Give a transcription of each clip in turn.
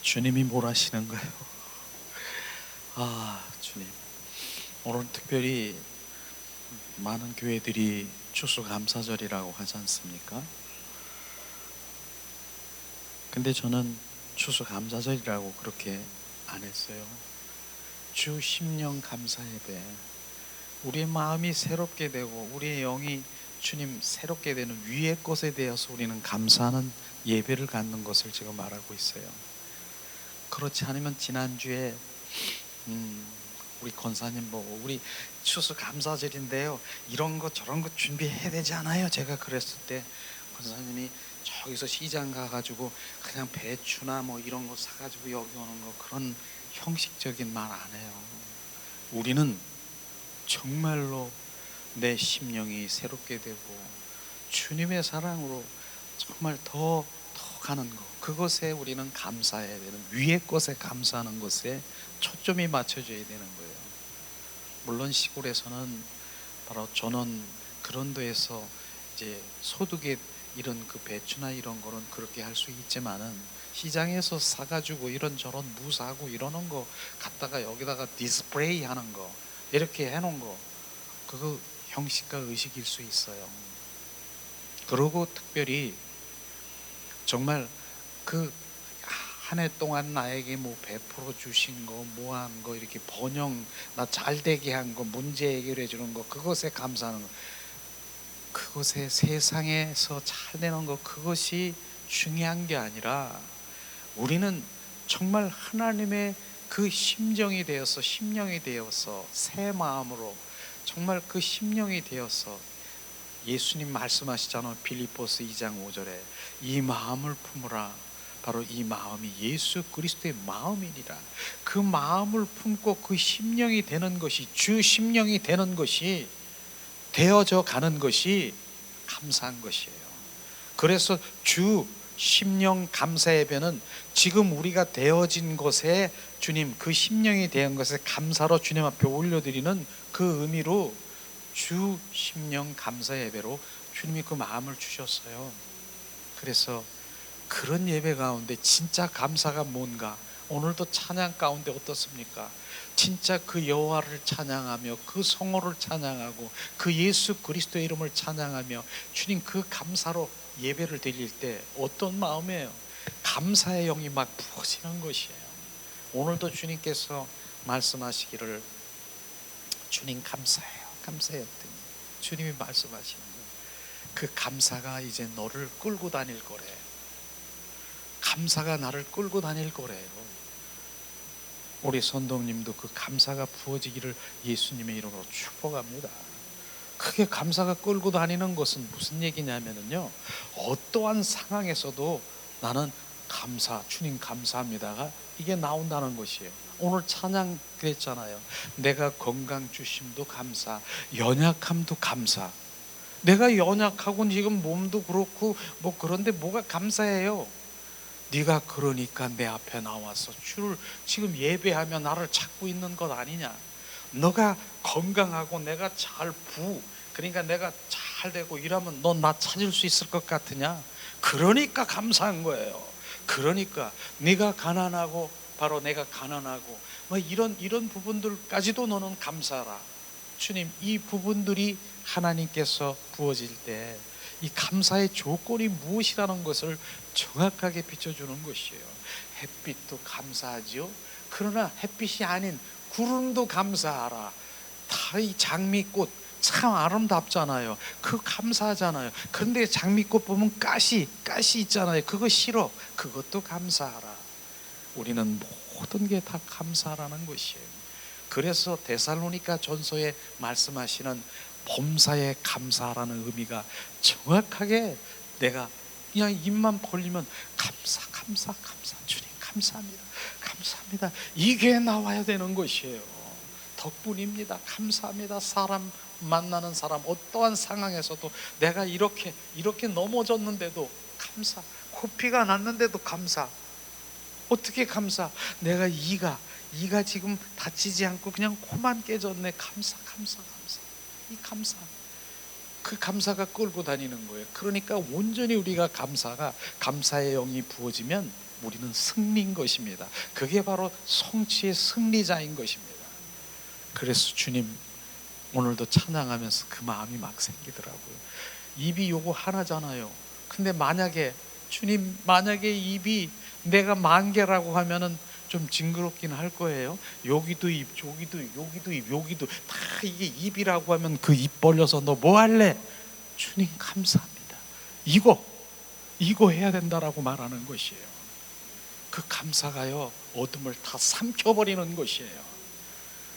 주님이 뭘 하시는가요? 주님. 오늘 특별히 많은 교회들이 추수감사절이라고 하지 않습니까? 근데 저는 추수감사절이라고 그렇게 안 했어요. 주 심령 감사 예배. 우리의 마음이 새롭게 되고 우리의 영이 주님 새롭게 되는 위의 것에 대해서 우리는 감사하는 예배를 갖는 것을 지금 말하고 있어요. 그렇지 않으면 지난주에 우리 권사님 보고 우리 추수감사절인데요, 이런 거 저런 거 준비해야 되지 않아요? 제가 그랬을 때 권사님이 저기서 시장 가가지고 그냥 배추나 뭐 이런 거 사가지고 여기 오는 거, 그런 형식적인 말 안 해요. 우리는 정말로 내 심령이 새롭게 되고 주님의 사랑으로 정말 더 가는 거, 그것에 우리는 감사해야 되는, 위의 것에 감사하는 것에 초점이 맞춰져야 되는 거예요. 물론 시골에서는 바로 저는 그런 데에서 이제 소득에 이런 그 배추나 이런 거는 그렇게 할 수 있지만은 시장에서 사가지고 이런저런 무 사고 이러는 거 갖다가 여기다가 디스플레이 하는 거, 이렇게 해놓은 거, 그거 형식과 의식일 수 있어요. 그러고 특별히 정말 그 한 해 동안 나에게 뭐 베풀어 주신 거, 뭐 한 거, 이렇게 번영 나 잘 되게 한 거, 문제 해결해 주는 거, 그것에 감사하는 거, 그것에 세상에서 잘 되는 거, 그것이 중요한 게 아니라 우리는 정말 하나님의 그 심령이 되어서 새 마음으로 정말 그 심령이 되어서, 예수님 말씀하시잖아요. 빌립보서 2장 5절에 이 마음을 품으라. 바로 이 마음이 예수 그리스도의 마음이니라. 그 마음을 품고 그 심령이 되는 것이, 주 심령이 되는 것이, 되어져 가는 것이 감사한 것이에요. 그래서 주 심령 감사 예배는 지금 우리가 되어진 것에, 주님 그 심령이 된 것에 감사로 주님 앞에 올려드리는 그 의미로 주 심령 감사 예배로 주님이 그 마음을 주셨어요. 그래서 그런 예배 가운데 진짜 감사가 뭔가, 오늘도 찬양 가운데 어떻습니까? 진짜 그 여호와를 찬양하며 그 성호를 찬양하고 그 예수 그리스도의 이름을 찬양하며 주님 그 감사로 예배를 드릴 때 어떤 마음이에요? 감사의 영이 막 부어지는 것이에요. 오늘도 주님께서 말씀하시기를 주님 감사해요, 감사해요 했더니 주님이 말씀하시는 거예요. 그 감사가 이제 너를 끌고 다닐 거래. 감사가 나를 끌고 다닐 거래요. 우리 선동님도 그 감사가 부어지기를 예수님의 이름으로 축복합니다. 그게 감사가 끌고 다니는 것은 무슨 얘기냐면요, 어떠한 상황에서도 나는 감사, 주님 감사합니다가 이게 나온다는 것이에요. 오늘 찬양 그랬잖아요. 내가 건강 주심도 감사, 연약함도 감사. 내가 연약하고 지금 몸도 그렇고 뭐 그런데 뭐가 감사해요? 네가 그러니까 내 앞에 나와서 주를 지금 예배하며 나를 찾고 있는 것 아니냐? 너가 건강하고 내가 그러니까 내가 잘 되고 이러면 너 나 찾을 수 있을 것 같으냐? 그러니까 감사한 거예요. 그러니까 네가 가난하고 바로 내가 가난하고 뭐 이런 부분들까지도 너는 감사하라. 주님, 이 부분들이 하나님께서 부어질 때 이 감사의 조건이 무엇이라는 것을 정확하게 비춰주는 것이에요. 햇빛도 감사하죠. 그러나 햇빛이 아닌 구름도 감사하라. 다 이 장미꽃 참 아름답잖아요. 그거 감사하잖아요. 그런데 장미꽃 보면 가시 있잖아요. 그거 싫어. 그것도 감사하라. 우리는 모든 게 다 감사라는 것이에요. 그래서 데살로니가 전서에 말씀하시는 범사에 감사라는 의미가 정확하게, 내가 그냥 입만 벌리면 감사 주님 감사합니다 이게 나와야 되는 것이에요. 덕분입니다, 감사합니다. 사람 만나는 사람, 어떠한 상황에서도 내가 이렇게 넘어졌는데도 감사, 코피가 났는데도 감사. 어떻게 감사? 내가 이가 지금 다치지 않고 그냥 코만 깨졌네. 감사. 이 감사, 그 감사가 끌고 다니는 거예요. 그러니까 온전히 우리가 감사의 영이 부어지면 우리는 승리인 것입니다. 그게 바로 성취의 승리자인 것입니다. 그래서 주님 오늘도 찬양하면서 그 마음이 막 생기더라고요. 입이 요거 하나잖아요. 근데 만약에 주님, 만약에 입이 내가 10,000개라고 하면은 좀 징그럽긴 할 거예요. 여기도 입, 저기도 입, 여기도 입, 여기도 다 이게 입이라고 하면 그 입 벌려서 너 뭐 할래? 주님 감사합니다. 이거 해야 된다라고 말하는 것이에요. 그 감사가요, 어둠을 다 삼켜버리는 것이에요.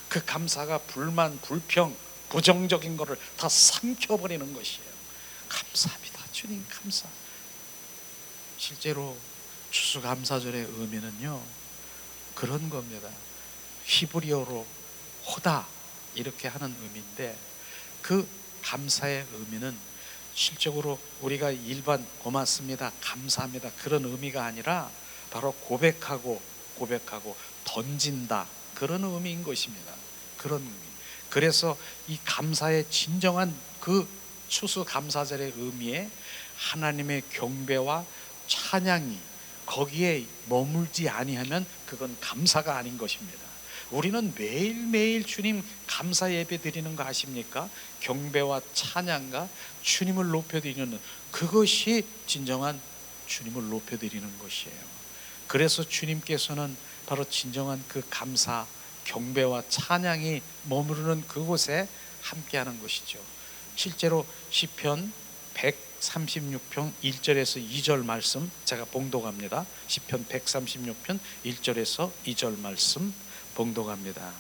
그 감사가 불만, 불평, 부정적인 거를 다 삼켜버리는 것이에요. 감사합니다. 주님 감사. 실제로 추수감사절의 의미는요, 그런 겁니다. 히브리어로 호다 이렇게 하는 의미인데, 그 감사의 의미는 실적으로 우리가 일반 고맙습니다, 감사합니다 그런 의미가 아니라 바로 고백하고 던진다, 그런 의미인 것입니다. 그런 의미. 그래서 이 감사의 진정한 그 추수감사절의 의미에 하나님의 경배와 찬양이 거기에 머물지 아니하면 그건 감사가 아닌 것입니다. 우리는 매일매일 주님 감사 예배 드리는 거 아십니까? 경배와 찬양과 주님을 높여드리는, 그것이 진정한 주님을 높여드리는 것이에요. 그래서 주님께서는 바로 진정한 그 감사, 경배와 찬양이 머무르는 그곳에 함께하는 것이죠. 실제로 시편 136편 1절에서 2절 말씀 제가 봉독합니다. 시편 136편 1절에서 2절 말씀 봉독합니다.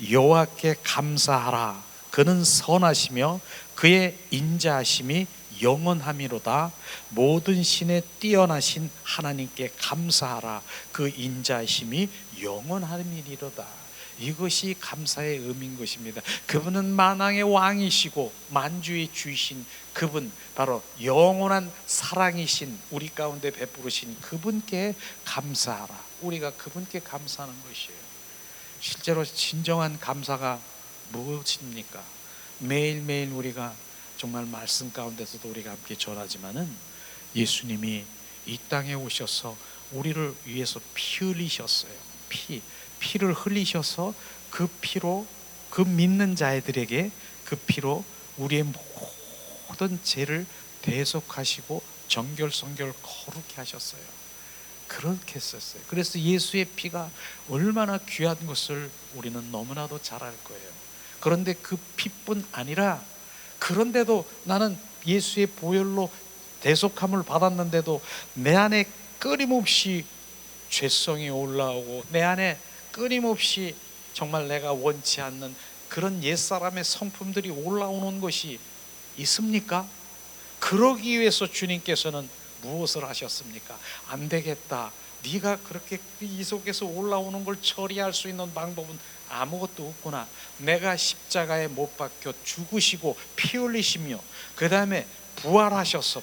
여호와께 감사하라. 그는 선하시며 그의 인자하심이 영원함이로다. 모든 신에 뛰어나신 하나님께 감사하라. 그 인자하심이 영원함이로다. 이것이 감사의 의미인 것입니다. 그분은 만왕의 왕이시고 만주의 주이신 그분, 바로 영원한 사랑이신 우리 가운데 베푸르신 그분께 감사하라. 우리가 그분께 감사하는 것이에요. 실제로 진정한 감사가 무엇입니까? 매일매일 우리가 정말 말씀 가운데서도 우리가 함께 전하지만은 예수님이 이 땅에 오셔서 우리를 위해서 피 흘리셨어요. 피를 흘리셔서 그 피로, 그 믿는 자들에게 그 피로 우리의 모든 죄를 대속하시고 정결성결 거룩히 하셨어요. 그렇게 했었어요. 그래서 예수의 피가 얼마나 귀한 것을 우리는 너무나도 잘 알 거예요. 그런데 그 피뿐 아니라, 그런데도 나는 예수의 보혈로 대속함을 받았는데도 내 안에 끊임없이 죄성이 올라오고 내 안에 끊임없이 정말 내가 원치 않는 그런 옛사람의 성품들이 올라오는 것이 있습니까? 그러기 위해서 주님께서는 무엇을 하셨습니까? 안 되겠다. 네가 그렇게 이 속에서 올라오는 걸 처리할 수 있는 방법은 아무것도 없구나. 내가 십자가에 못 박혀 죽으시고 피 흘리시며 그 다음에 부활하셔서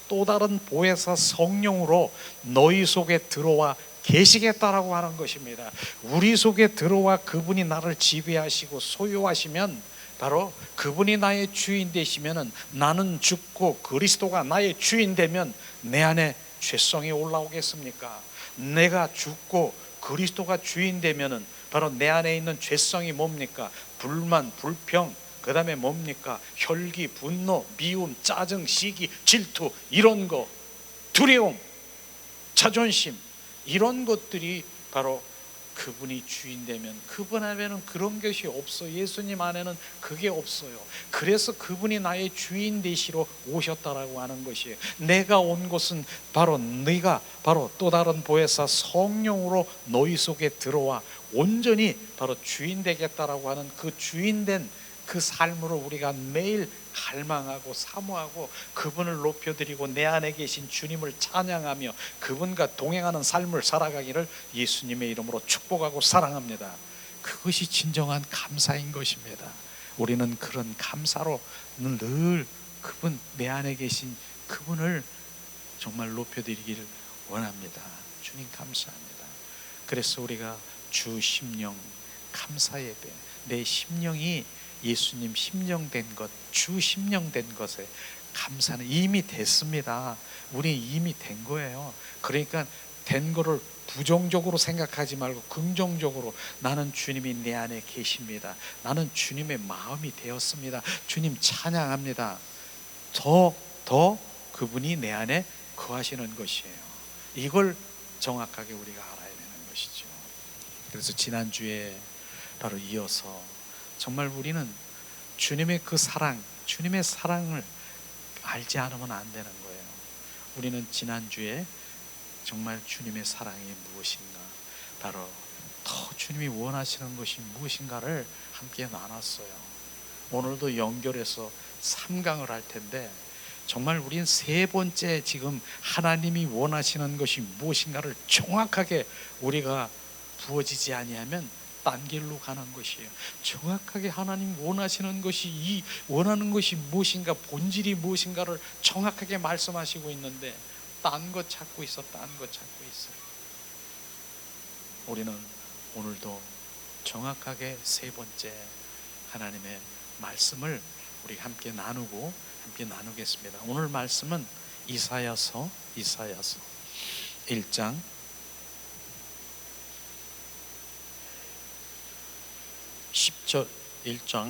또 다른 보혜사 성령으로 너희 속에 들어와 계시겠다라고 하는 것입니다. 우리 속에 들어와 그분이 나를 지배하시고 소유하시면, 바로 그분이 나의 주인 되시면은, 나는 죽고 그리스도가 나의 주인 되면 내 안에 죄성이 올라오겠습니까? 내가 죽고 그리스도가 주인 되면은 바로 내 안에 있는 죄성이 뭡니까? 불만, 불평, 그 다음에 뭡니까? 혈기, 분노, 미움, 짜증, 시기, 질투, 이런 거, 두려움, 자존심, 이런 것들이 바로 그분이 주인 되면, 그분 안에는 그런 것이 없어. 예수님 안에는 그게 없어요. 그래서 그분이 나의 주인 되시러 오셨다라고 하는 것이에요. 내가 온 곳은 바로 네가 바로 또 다른 보혜사 성령으로 너희 속에 들어와 온전히 바로 주인 되겠다라고 하는 그 주인된 그 삶으로 우리가 매일 갈망하고 사모하고 그분을 높여드리고 내 안에 계신 주님을 찬양하며 그분과 동행하는 삶을 살아가기를 예수님의 이름으로 축복하고 사랑합니다. 그것이 진정한 감사인 것입니다. 우리는 그런 감사로 늘 그분, 내 안에 계신 그분을 정말 높여드리기를 원합니다. 주님 감사합니다. 그래서 우리가 주 심령 감사 예배, 내 심령이 예수님 심령된 것, 주 심령된 것에 감사는 이미 됐습니다. 우리 이미 된 거예요. 그러니까 된 거를 부정적으로 생각하지 말고 긍정적으로, 나는 주님이 내 안에 계십니다. 나는 주님의 마음이 되었습니다. 주님 찬양합니다. 더 그분이 내 안에 거하시는 것이에요. 이걸 정확하게 우리가 알아야 되는 것이죠. 그래서 지난주에 바로 이어서 정말 우리는 주님의 그 사랑, 주님의 사랑을 알지 않으면 안 되는 거예요. 우리는 지난주에 정말 주님의 사랑이 무엇인가, 바로 더 주님이 원하시는 것이 무엇인가를 함께 나눴어요. 오늘도 연결해서 3강을 할 텐데, 정말 우린 세 번째 지금 하나님이 원하시는 것이 무엇인가를 정확하게 우리가 부어지지 아니하면 딴 길로 가는 것이에요. 정확하게 하나님 원하시는 것이, 원하는 것이 무엇인가, 본질이 무엇인가를 정확하게 말씀하시고 있는데 딴 것 찾고 있어. 우리는 오늘도 정확하게 세 번째 하나님의 말씀을 우리 함께 나누겠습니다. 오늘 말씀은 이사야서 1장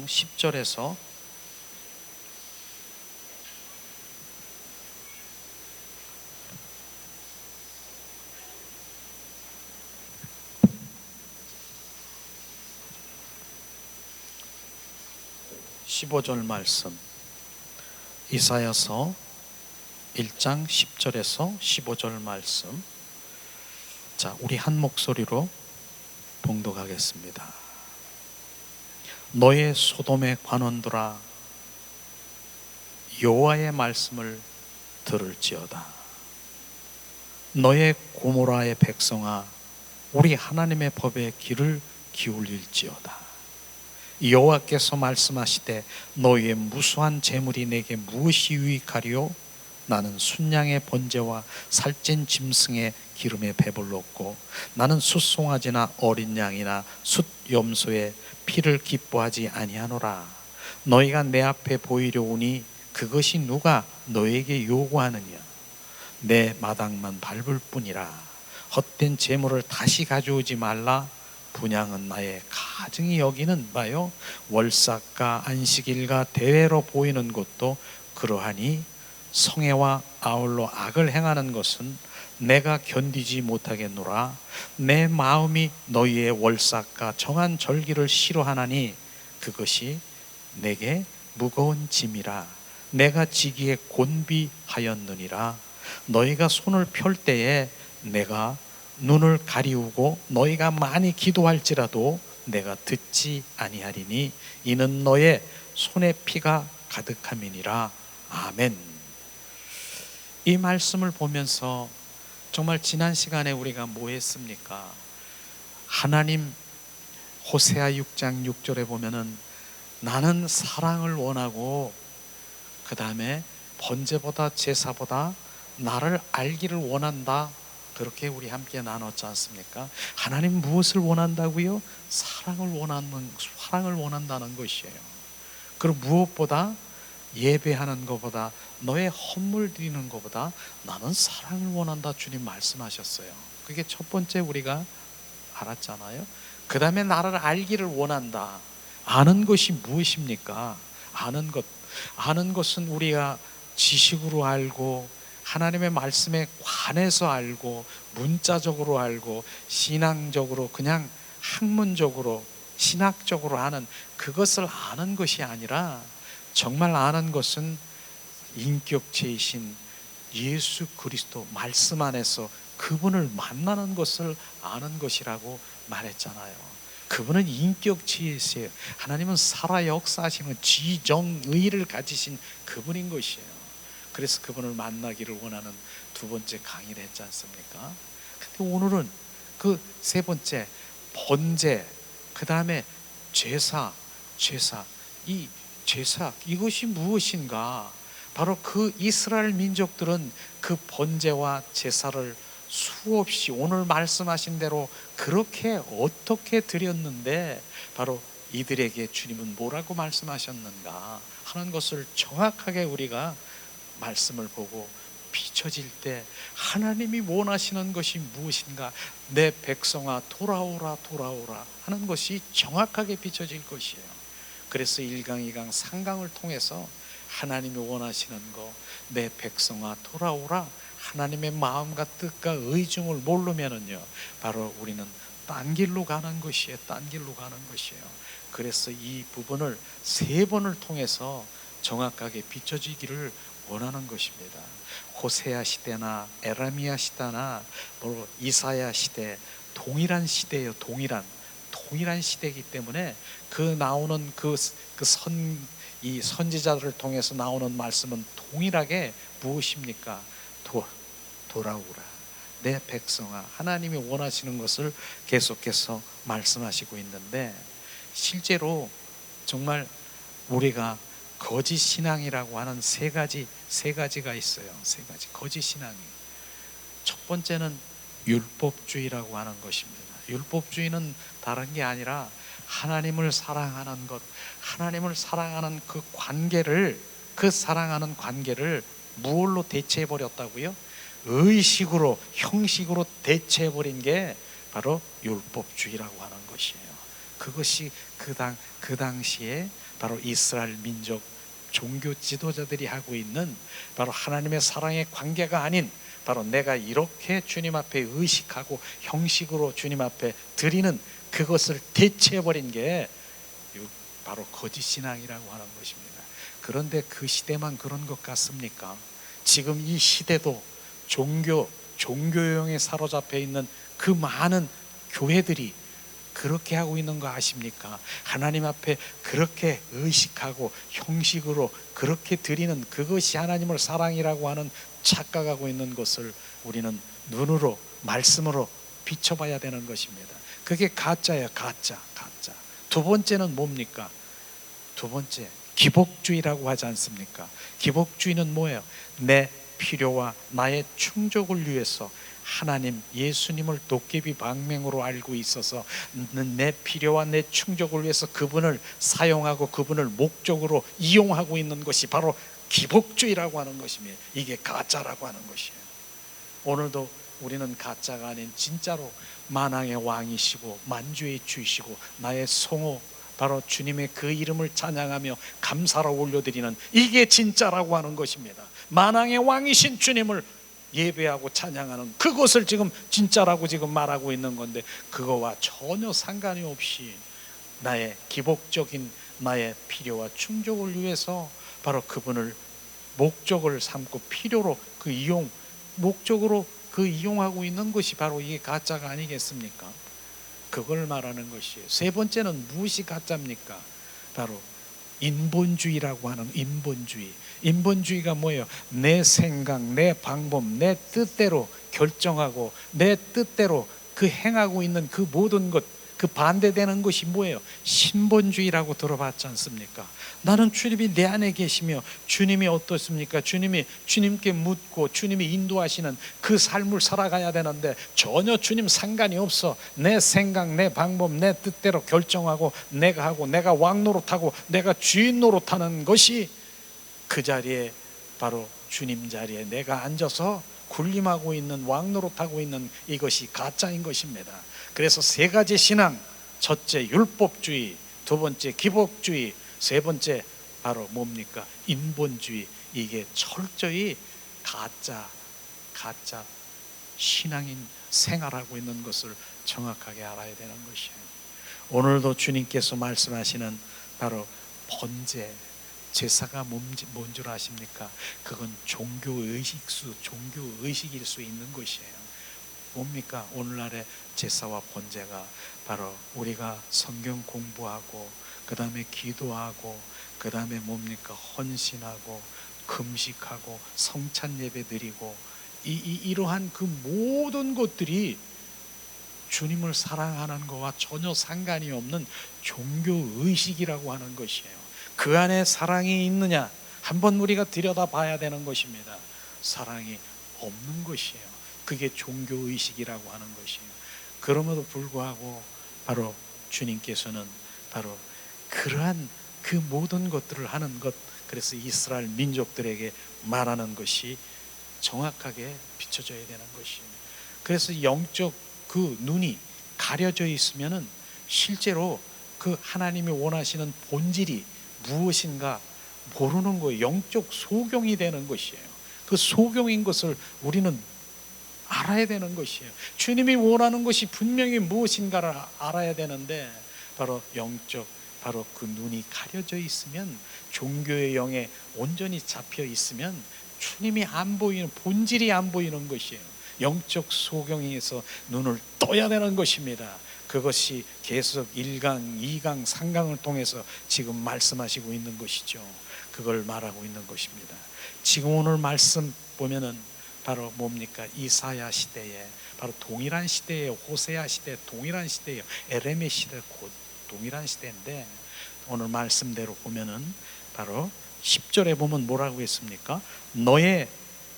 10절에서 15절 말씀, 이사야서 1장 10절에서 15절 말씀. 자, 우리 한 목소리로 봉독하겠습니다. 너의 소돔의 관원들아, 여호와의 말씀을 들을지어다. 너의 고모라의 백성아, 우리 하나님의 법에 귀를 기울일지어다. 여호와께서 말씀하시되 너희의 무수한 재물이 내게 무엇이 유익하리요? 나는 순양의 번제와 살찐 짐승의 기름에 배불렀고 나는 숫송아지나 어린 양이나 숫염소의 피를 기뻐하지 아니하노라. 너희가 내 앞에 보이려 오니 그것이 누가 너에게 요구하느냐? 내 마당만 밟을 뿐이라. 헛된 재물을 다시 가져오지 말라. 분향은 나의 가증히 여기는 바요, 월삭과 안식일과 대회로 보이는 것도 그러하니 성애와 아울러 악을 행하는 것은 내가 견디지 못하겠노라. 내 마음이 너희의 월삭과 정한 절기를 싫어하나니 그것이 내게 무거운 짐이라. 내가 지기에 곤비하였느니라. 너희가 손을 펼 때에 내가 눈을 가리우고 너희가 많이 기도할지라도 내가 듣지 아니하리니 이는 너의 손에 피가 가득함이니라. 아멘. 이 말씀을 보면서 정말 지난 시간에 우리가 뭐 했습니까? 하나님, 호세아 6장 6절에 보면은 나는 사랑을 원하고 그 다음에 번제보다 제사보다 나를 알기를 원한다. 그렇게 우리 함께 나눴지 않습니까? 하나님 무엇을 원한다고요? 사랑을 원한다는 것이에요. 그리고 무엇보다 예배하는 것보다, 너의 헌물 드리는 것보다 나는 사랑을 원한다, 주님 말씀하셨어요. 그게 첫 번째 우리가 알았잖아요. 그 다음에 나를 알기를 원한다. 아는 것이 무엇입니까? 아는 것은 우리가 지식으로 알고 하나님의 말씀에 관해서 알고 문자적으로 알고 신앙적으로 그냥 학문적으로 신학적으로 아는, 그것을 아는 것이 아니라 정말 아는 것은 인격체이신 예수 그리스도 말씀 안에서 그분을 만나는 것을 아는 것이라고 말했잖아요. 그분은 인격체이세요. 하나님은 살아 역사하시는 지정의를 가지신 그분인 것이에요. 그래서 그분을 만나기를 원하는 두 번째 강의를 했지 않습니까? 근데 오늘은 그 세 번째 번제, 그 다음에 제사, 이 제사, 이것이 무엇인가? 바로 그 이스라엘 민족들은 그 번제와 제사를 수없이 오늘 말씀하신 대로 그렇게 어떻게 드렸는데 바로 이들에게 주님은 뭐라고 말씀하셨는가 하는 것을 정확하게 우리가 말씀을 보고 비춰질 때 하나님이 원하시는 것이 무엇인가, 내 백성아 돌아오라 돌아오라 하는 것이 정확하게 비춰질 것이에요. 그래서 1강, 2강, 3강을 통해서 하나님이 원하시는 것, 내 백성아 돌아오라, 하나님의 마음과 뜻과 의중을 모르면은요 바로 우리는 딴 길로 가는 것이에요. 딴 길로 가는 것이에요. 그래서 이 부분을 3번을 통해서 정확하게 비춰지기를 원하는 것입니다. 호세아 시대나 에라미야 시대나 이사야 시대, 동일한 시대예요. 동일한 시대이기 때문에 그 나오는 이 선지자들을 통해서 나오는 말씀은 동일하게 무엇입니까? 돌아오라 내 백성아, 하나님이 원하시는 것을 계속해서 말씀하시고 있는데, 실제로 정말 우리가 거짓 신앙이라고 하는 세 가지가 있어요. 세 가지 거짓 신앙이. 첫 번째는 율법주의라고 하는 것입니다. 율법주의는 다른 게 아니라 하나님을 사랑하는 것, 하나님을 사랑하는 그 사랑하는 관계를 무엇로 대체해 버렸다고요? 의식으로, 형식으로 대체해 버린 게 바로 율법주의라고 하는 것이에요. 그것이 그 당시에 바로 이스라엘 민족 종교 지도자들이 하고 있는 바로 하나님의 사랑의 관계가 아닌, 바로 내가 이렇게 주님 앞에 의식하고 형식으로 주님 앞에 드리는 그것을 대체해버린 게 바로 거짓 신앙이라고 하는 것입니다. 그런데 그 시대만 그런 것 같습니까? 지금 이 시대도 종교용에 사로잡혀 있는 그 많은 교회들이 그렇게 하고 있는 거 아십니까? 하나님 앞에 그렇게 의식하고 형식으로 그렇게 드리는 그것이 하나님을 사랑이라고 하는 착각하고 있는 것을 우리는 눈으로, 말씀으로 비춰봐야 되는 것입니다. 그게 가짜예요. 가짜. 두 번째는 뭡니까? 두 번째, 기복주의라고 하지 않습니까? 기복주의는 뭐예요? 내 필요와 나의 충족을 위해서 하나님, 예수님을 도깨비 방맹으로 알고 있어서 내 필요와 내 충족을 위해서 그분을 사용하고 그분을 목적으로 이용하고 있는 것이 바로 기복주의라고 하는 것입니다. 이게 가짜라고 하는 것이에요. 오늘도 우리는 가짜가 아닌 진짜로 만왕의 왕이시고 만주의 주이시고 나의 성호, 바로 주님의 그 이름을 찬양하며 감사로 올려드리는, 이게 진짜라고 하는 것입니다. 만왕의 왕이신 주님을 예배하고 찬양하는 그것을 지금 진짜라고 지금 말하고 있는 건데, 그거와 전혀 상관이 없이 나의 기복적인 나의 필요와 충족을 위해서 바로 그분을 목적을 삼고 필요로 목적으로 이용하고 있는 것이 바로 이게 가짜가 아니겠습니까? 그걸 말하는 것이에요. 세 번째는 무엇이 가짜입니까? 바로 인본주의라고 하는 인본주의. 인본주의가 뭐예요? 내 생각, 내 방법, 내 뜻대로 결정하고 내 뜻대로 행하고 있는 그 모든 것, 그 반대되는 것이 뭐예요? 신본주의라고 들어봤지 않습니까? 나는 주님이 내 안에 계시며 주님이 어떻습니까? 주님께 묻고 주님이 인도하시는 그 삶을 살아가야 되는데 전혀 주님 상관이 없어. 내 생각, 내 방법, 내 뜻대로 결정하고 내가 하고 내가 왕 노릇하고 내가 주인 노릇하는 것이 그 자리에, 바로 주님 자리에 내가 앉아서 군림하고 있는, 왕 노릇하고 있는 이것이 가짜인 것입니다. 그래서 세 가지 신앙, 첫째 율법주의, 두 번째 기복주의, 세 번째 바로 뭡니까? 인본주의. 이게 철저히 가짜 신앙인 생활하고 있는 것을 정확하게 알아야 되는 것이에요. 오늘도 주님께서 말씀하시는 바로 번제, 제사가 뭔 줄 아십니까? 그건 종교의식일 수 있는 것이에요. 뭡니까? 오늘날의 제사와 번제가 바로 우리가 성경 공부하고 그 다음에 기도하고 그 다음에 뭡니까? 헌신하고 금식하고 성찬 예배 드리고 이러한 그 모든 것들이 주님을 사랑하는 것과 전혀 상관이 없는 종교의식이라고 하는 것이에요. 그 안에 사랑이 있느냐 한번 우리가 들여다봐야 되는 것입니다. 사랑이 없는 것이에요. 그게 종교의식이라고 하는 것이에요. 그럼에도 불구하고 바로 주님께서는 바로 그러한 그 모든 것들을 하는 것, 그래서 이스라엘 민족들에게 말하는 것이 정확하게 비춰져야 되는 것이에요. 그래서 영적 그 눈이 가려져 있으면은 실제로 그 하나님이 원하시는 본질이 무엇인가 모르는 거예요. 영적 소경이 되는 것이에요. 그 소경인 것을 우리는 알아야 되는 것이에요. 주님이 원하는 것이 분명히 무엇인가를 알아야 되는데, 바로 영적, 바로 그 눈이 가려져 있으면, 종교의 영에 온전히 잡혀 있으면 주님이 안 보이는, 본질이 안 보이는 것이에요. 영적 소경에서 눈을 떠야 되는 것입니다. 그것이 계속 1강, 2강, 3강을 통해서 지금 말씀하시고 있는 것이죠. 그걸 말하고 있는 것입니다. 지금 오늘 말씀 보면은 바로 뭡니까? 이사야 시대에, 바로 동일한 시대에, 호세아 시대 동일한 시대에, 에레미 시대 동일한 시대인데, 오늘 말씀대로 보면은 바로 10절에 보면 뭐라고 했습니까? 너의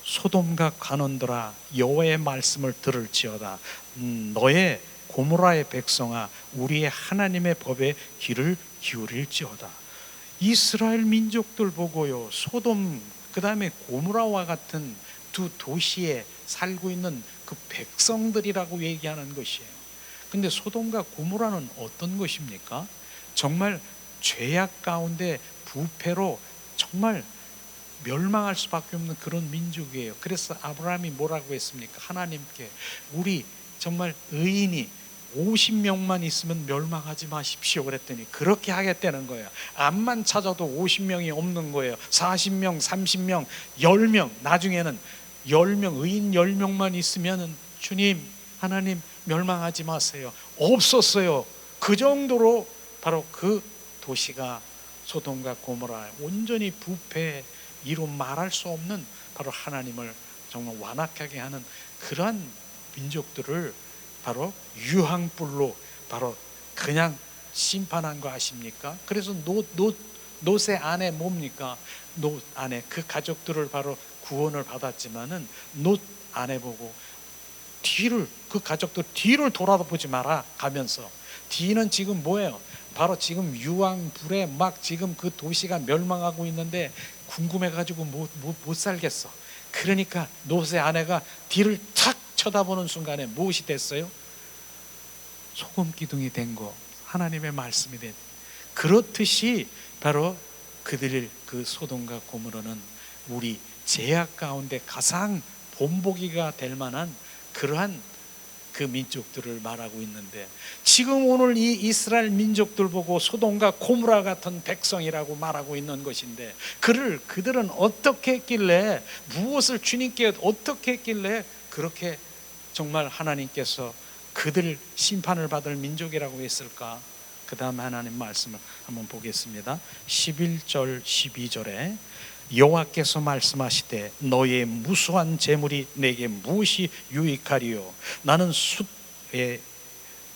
소돔과 가논들아 여호와의 말씀을 들을지어다. 너의 고모라의 백성아 우리의 하나님의 법에 귀를 기울일지어다. 이스라엘 민족들 보고요, 소돔 그 다음에 고모라와 같은 두 도시에 살고 있는 그 백성들이라고 얘기하는 것이에요. 근데 소돔과 고모라는 어떤 것입니까? 정말 죄악 가운데 부패로 정말 멸망할 수밖에 없는 그런 민족이에요. 그래서 아브라함이 뭐라고 했습니까? 하나님께 우리 정말 의인이 50명만 있으면 멸망하지 마십시오 그랬더니 그렇게 하겠다는 거예요. 암만 찾아도 50명이 없는 거예요. 40명, 30명, 10명, 나중에는 10명, 의인 10명만 있으면 주님, 하나님 멸망하지 마세요. 없었어요. 그 정도로 바로 그 도시가 소돔과 고모라 온전히 부패, 이루 말할 수 없는 바로 하나님을 정말 완악하게 하는 그러한 민족들을 바로 유황불로 바로 그냥 심판한 거 아십니까? 그래서 롯의 아내 뭡니까? 롯 아내 그 가족들을 바로 구원을 받았지만은 롯 아내 보고 뒤를, 그 가족들 뒤를 돌아보지 마라 가면서, 뒤는 지금 뭐예요? 바로 지금 유황불에 막 지금 그 도시가 멸망하고 있는데 궁금해가지고 못 살겠어. 그러니까 롯의 아내가 뒤를 탁 쳐다보는 순간에 무엇이 됐어요? 소금 기둥이 된 거, 하나님의 말씀이 된. 그렇듯이 바로 그들 그 소돔과 고모라는 우리 죄악 가운데 가장 본보기가 될 만한 그러한 그 민족들을 말하고 있는데, 지금 오늘 이 이스라엘 민족들 보고 소돔과 고모라 같은 백성이라고 말하고 있는 것인데, 그들은 어떻게 했길래, 무엇을 주님께 어떻게 했길래 그렇게 정말 하나님께서 그들 심판을 받을 민족이라고 했을까? 그 다음에 하나님 말씀을 한번 보겠습니다. 11절 12절에 여호와께서 말씀하시되 너의 무수한 재물이 내게 무엇이 유익하리요? 나는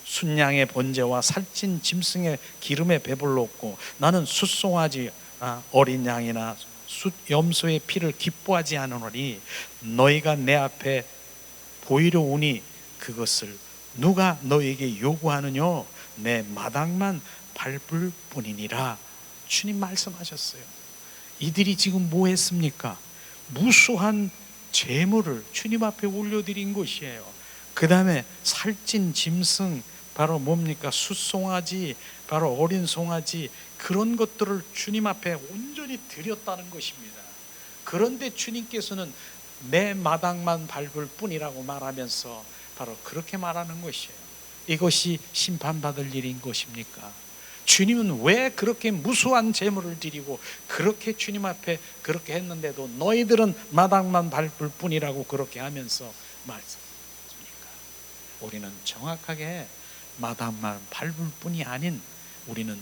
순양의 번제와 살찐 짐승의 기름에 배불렀고 나는 숫송아지 어린 양이나 염소의 피를 기뻐하지 않으노니 너희가 내 앞에 보이려 오니 그것을 누가 너에게 요구하느뇨? 내 마당만 밟을 뿐이니라. 주님 말씀하셨어요. 이들이 지금 뭐 했습니까? 무수한 재물을 주님 앞에 올려드린 것이에요. 그 다음에 살찐 짐승, 바로 뭡니까? 숫송아지, 바로 어린 송아지, 그런 것들을 주님 앞에 온전히 드렸다는 것입니다. 그런데 주님께서는 내 마당만 밟을 뿐이라고 말하면서 바로 그렇게 말하는 것이에요. 이것이 심판받을 일인 것입니까? 주님은 왜 그렇게 무수한 재물을 드리고 그렇게 주님 앞에 그렇게 했는데도 너희들은 마당만 밟을 뿐이라고 그렇게 하면서 말씀하십니까? 우리는 정확하게 마당만 밟을 뿐이 아닌 우리는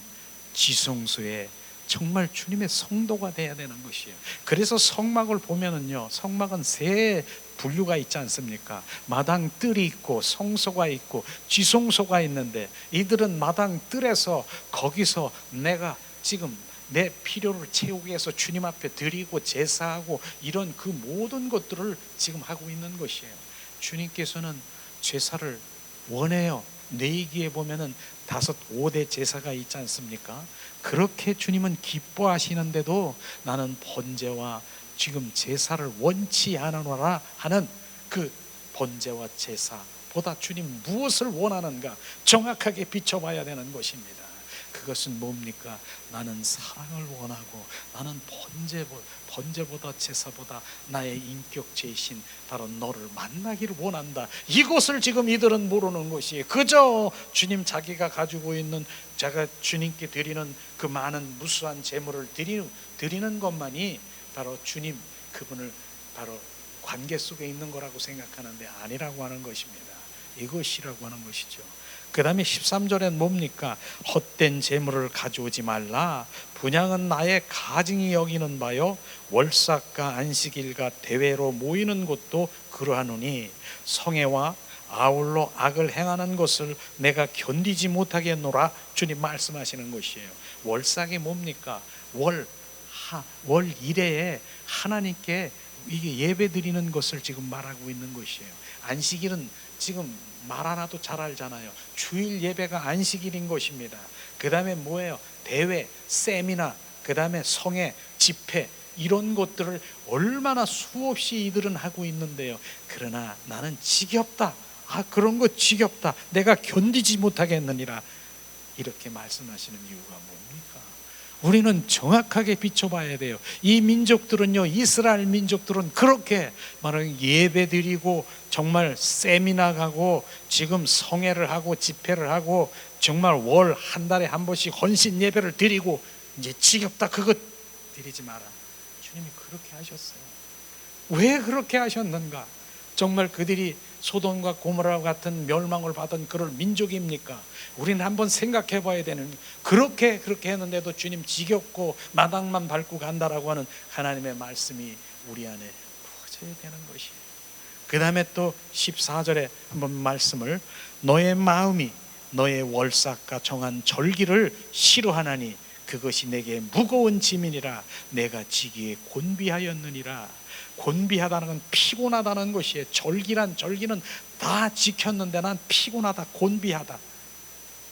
지성소에 정말 주님의 성도가 되어야 되는 것이에요. 그래서 성막을 보면은요, 성막은 세 분류가 있지 않습니까? 마당 뜰이 있고 성소가 있고 지성소가 있는데, 이들은 마당 뜰에서 거기서 내가 지금 내 필요를 채우기 위해서 주님 앞에 드리고 제사하고 이런 그 모든 것들을 지금 하고 있는 것이에요. 주님께서는 제사를 원해요. 내기에 보면은 5대 제사가 있지 않습니까? 그렇게 주님은 기뻐하시는데도 나는 번제와 지금 제사를 원치 않으노라 하는 그 번제와 제사보다 주님 무엇을 원하는가 정확하게 비춰봐야 되는 것입니다. 그것은 뭡니까? 나는 사랑을 원하고, 나는 번제보다 제사보다 나의 인격제이신 바로 너를 만나기를 원한다. 이것을 지금 이들은 모르는 것이, 그저 주님 자기가 가지고 있는, 제가 주님께 드리는 그 많은 무수한 제물을 드리는 것만이 바로 주님 그분을 바로 관계 속에 있는 거라고 생각하는데 아니라고 하는 것입니다. 이것이라고 하는 것이죠. 그 다음에 13절엔 뭡니까? 헛된 재물을 가져오지 말라. 분향은 나의 가증이 여기는 바요, 월삭과 안식일과 대회로 모이는 곳도 그러하노니 성애와 아울러 악을 행하는 것을 내가 견디지 못하겠노라. 주님 말씀하시는 것이에요. 월삭이 뭡니까? 월 1회에 하나님께 이게 예배 드리는 것을 지금 말하고 있는 것이에요. 안식일은 지금 말 하나도 잘 알잖아요. 주일 예배가 안식일인 것입니다. 그 다음에 뭐예요? 대회, 세미나, 그 다음에 성회, 집회, 이런 것들을 얼마나 수없이 이들은 하고 있는데요. 그러나 나는 지겹다. 그런 거 지겹다. 내가 견디지 못하겠느니라. 이렇게 말씀하시는 이유가 뭡니까? 우리는 정확하게 비춰봐야 돼요. 이 민족들은요, 이스라엘 민족들은 그렇게 말하는 예배 드리고 정말 세미나 가고 지금 성회를 하고 집회를 하고 정말 월 한 달에 한 번씩 헌신 예배를 드리고 이제 지겹다, 그것 드리지 마라. 주님이 그렇게 하셨어요. 왜 그렇게 하셨는가? 정말 그들이 소돔과 고모라 같은 멸망을 받은 그런 민족입니까? 우리는 한번 생각해 봐야 되는, 그렇게 했는데도 주님 지겹고 마당만 밟고 간다라고 하는 하나님의 말씀이 우리 안에 부어져야 되는 것이에요. 그 다음에 또 14절에 한번 말씀을, 너의 마음이 너의 월삭과 정한 절기를 싫어하나니 그것이 내게 무거운 짐이니라. 내가 지기에 곤비하였느니라. 곤비하다는 건 피곤하다는 것이에요. 절기는 다 지켰는데 난 피곤하다, 곤비하다.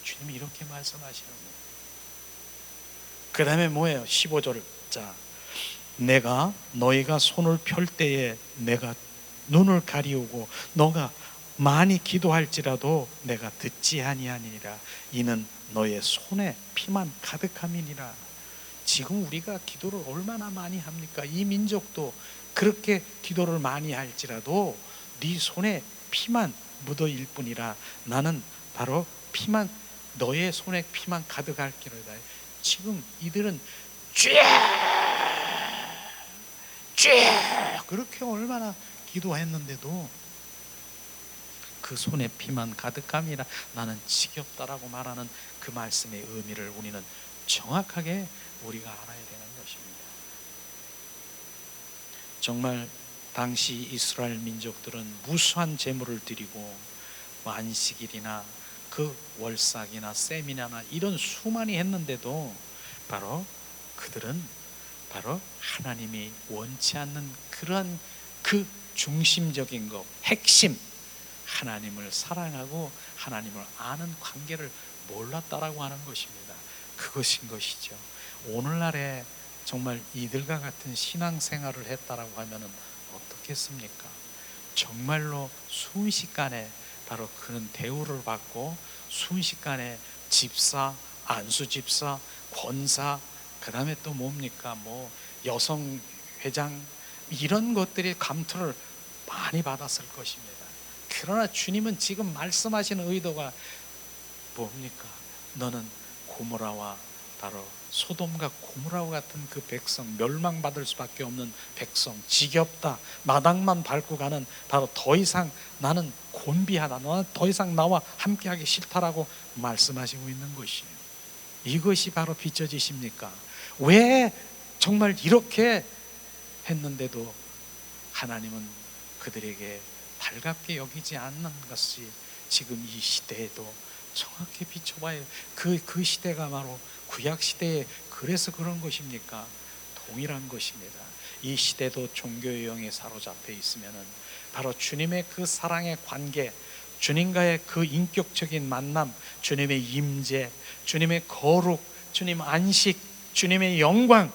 주님이 이렇게 말씀하시는 거예요. 그 다음에 뭐예요? 15절. 자, 내가 너희가 손을 펼 때에 내가 눈을 가리우고 너가 많이 기도할지라도 내가 듣지 아니하니라. 이는 너의 손에 피만 가득함이니라. 지금 우리가 기도를 얼마나 많이 합니까? 이 민족도 그렇게 기도를 많이 할지라도 네 손에 피만 묻어일 뿐이라. 나는 바로 피만, 너의 손에 피만 가득할기로다. 지금 이들은 쫙 그렇게 얼마나 기도했는데도 그 손에 피만 가득함이라. 나는 지겹다라고 말하는 그 말씀의 의미를 우리는 정확하게 우리가 알아야 되는 것입니다. 정말 당시 이스라엘 민족들은 무수한 제물을 드리고 안식일이나 그 월삭이나 세미나나 이런 수많이 했는데도 바로 그들은 바로 하나님이 원치 않는 그런 그 중심적인 것, 핵심, 하나님을 사랑하고 하나님을 아는 관계를 몰랐다라고 하는 것입니다. 그것인 것이죠. 오늘날에 정말 이들과 같은 신앙생활을 했다라고 하면 어떻겠습니까? 정말로 순식간에 바로 그런 대우를 받고 순식간에 집사, 안수집사, 권사, 그 다음에 또 뭡니까? 여성회장, 이런 것들이 감투를 많이 받았을 것입니다. 그러나 주님은 지금 말씀하시는 의도가 뭡니까? 너는 고모라와 바로 소돔과 고모라와 같은 그 백성, 멸망받을 수밖에 없는 백성, 지겹다, 마당만 밟고 가는, 바로 더 이상 나는 곤비하다, 너는 더 이상 나와 함께하기 싫다라고 말씀하시고 있는 것이에요. 이것이 바로 비춰지십니까? 왜 정말 이렇게 했는데도 하나님은 그들에게 달갑게 여기지 않는 것이 지금 이 시대에도 정확히 비춰봐야, 그 시대가 바로 구약 시대에 그래서 그런 것입니까? 동일한 것입니다. 이 시대도 종교의 영에 사로잡혀 있으면은 바로 주님의 그 사랑의 관계, 주님과의 그 인격적인 만남, 주님의 임재, 주님의 거룩, 주님 안식, 주님의 영광,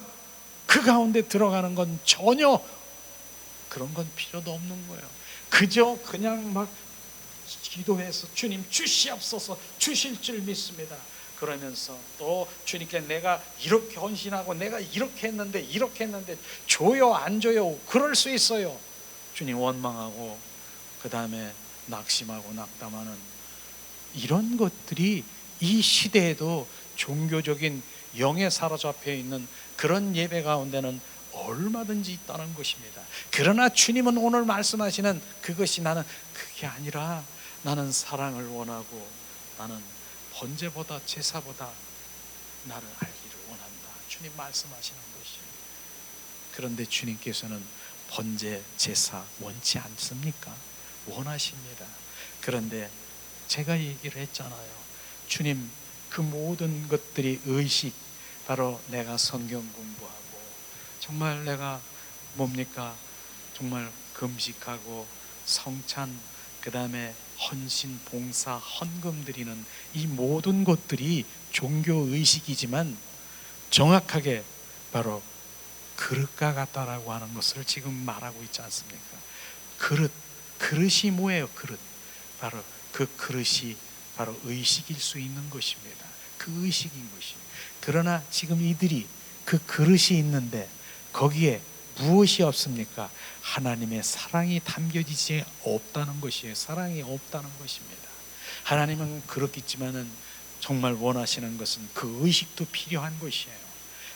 그 가운데 들어가는 건 전혀 그런 건 필요도 없는 거예요. 그저 그냥 막 기도해서 주님 주시옵소서, 주실 줄 믿습니다. 그러면서 또 주님께 내가 이렇게 헌신하고 내가 이렇게 했는데 줘요 안 줘요, 그럴 수 있어요. 주님 원망하고 그 다음에 낙심하고 낙담하는 이런 것들이 이 시대에도 종교적인 영에 사로잡혀 있는 그런 예배 가운데는 얼마든지 있다는 것입니다. 그러나 주님은 오늘 말씀하시는 그것이 나는 그게 아니라 나는 사랑을 원하고 나는 번제보다 제사보다 나를 알기를 원한다. 주님 말씀하시는 것이에요. 그런데 주님께서는 번제, 제사 원치 않습니까? 원하십니다. 그런데 제가 얘기를 했잖아요. 주님 그 모든 것들이 의식, 바로 내가 성경 공부하고 정말 내가 뭡니까? 정말 금식하고 성찬, 그 다음에 헌신, 봉사, 헌금 드리는 이 모든 것들이 종교의식이지만 정확하게 바로 그릇과 같다라고 하는 것을 지금 말하고 있지 않습니까? 그릇이 뭐예요? 그릇. 바로 그 그릇이 바로 의식일 수 있는 것입니다. 그 의식인 것이. 그러나 지금 이들이 그 그릇이 있는데 거기에 무엇이 없습니까? 하나님의 사랑이 담겨지지 없다는 것이에요. 사랑이 없다는 것입니다. 하나님은 그렇겠지만은 정말 원하시는 것은 그 의식도 필요한 것이에요.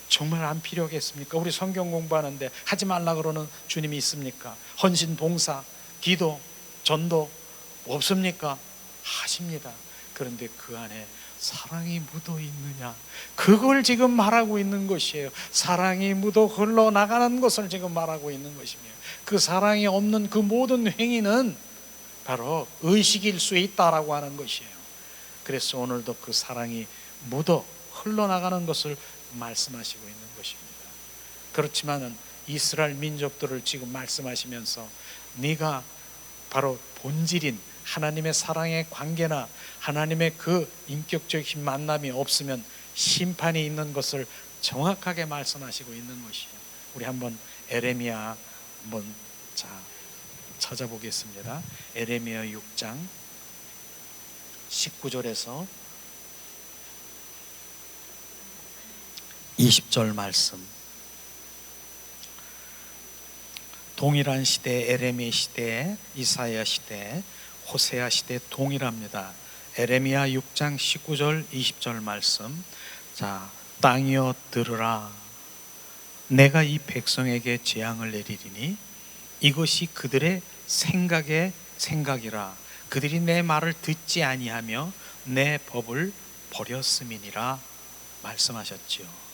정말 안 필요하겠습니까? 우리 성경 공부하는데 하지 말라 그러는 주님이 있습니까? 헌신, 봉사, 기도, 전도 없습니까? 하십니다. 그런데 그 안에 사랑이 묻어 있느냐, 그걸 지금 말하고 있는 것이에요. 사랑이 묻어 흘러나가는 것을 지금 말하고 있는 것입니다. 그 사랑이 없는 그 모든 행위는 바로 의식일 수 있다라고 하는 것이에요. 그래서 오늘도 그 사랑이 묻어 흘러나가는 것을 말씀하시고 있는 것입니다. 그렇지만은 이스라엘 민족들을 지금 말씀하시면서 네가 바로 본질인 하나님의 사랑의 관계나 하나님의 그 인격적인 만남이 없으면 심판이 있는 것을 정확하게 말씀하시고 있는 것이에요. 우리 한번 에레미야 한번 찾아보겠습니다. 에레미야 6장 19절에서 20절 말씀. 동일한 시대, 에레미야 시대, 이사야 시대, 호세아 시대 동일합니다. 에레미야 6장 19절 20절 말씀. 땅이여 들으라. 내가 이 백성에게 재앙을 내리리니 이것이 그들의 생각의 생각이라. 그들이 내 말을 듣지 아니하며 내 법을 버렸음이니라 말씀하셨지요.